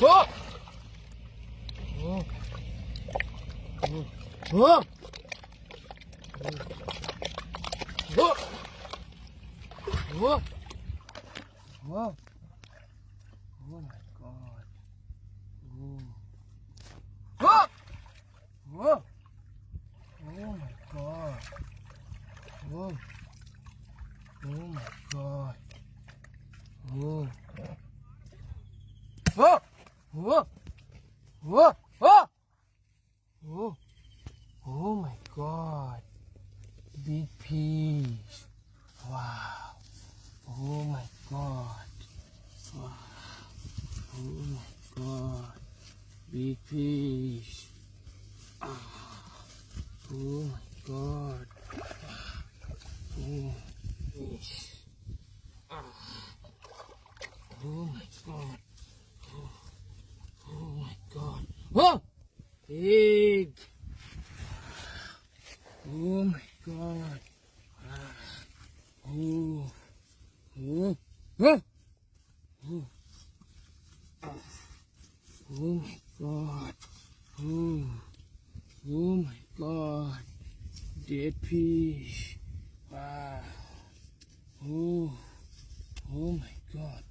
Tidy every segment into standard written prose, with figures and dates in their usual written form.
Oh! Oh! Oh! Oh! Oh! Oh! Oh my God! Oh! Oh! Oh! Oh my God! Oh! Oh my God! Oh! Oh! Oh! Oh! Oh! Oh! Oh my God! Big piece! Wow! Oh my God! Wow! Oh my God! Big fish! Oh my God! Oh, fish! Oh my God! Oh my God! Oh! Pig! Oh my God! Oh! Oh! Oh! Oh! Oh my God! Oh! Oh my God! Dead fish! Wow! Oh! Oh my God!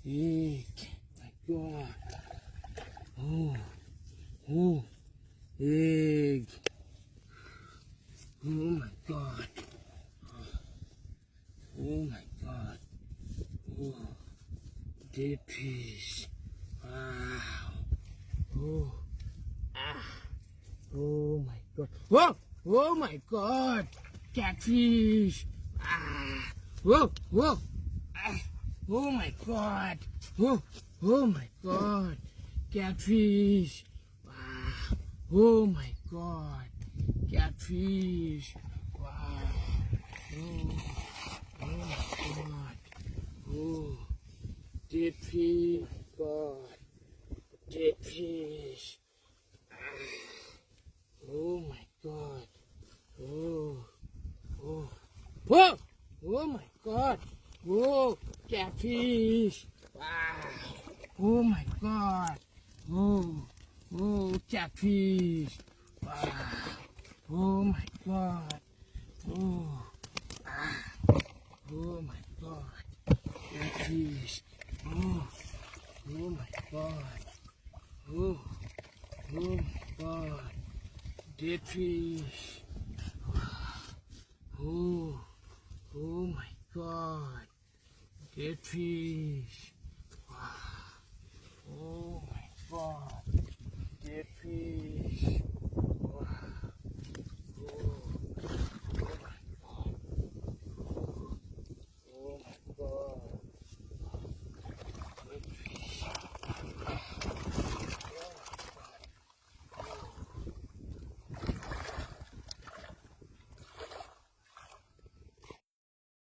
Egg! My God! Oh! Oh! Egg! Oh my God! Oh my God! Oh! Dead fish! Wow! Oh! Oh my God! Whoa! Oh my God! Catfish! Whoa! Whoa! Oh my God! Oh! Oh my God! Catfish! Oh my God! Catfish! Wow! Oh! Oh my God! Oh! Dead fish! God! Dead fish! Oh my God! Oh! Oh! Whoa! Oh my God! Whoa! Catfish! Wow! Oh my God! Oh! Oh! Catfish! Wow! Oh my God! Oh! Oh my God! Catfish! Oh! Oh my God! Oh! Oh my God! Dead fish! Oh! Oh my God! Dead fish! Oh my God! Dead fish!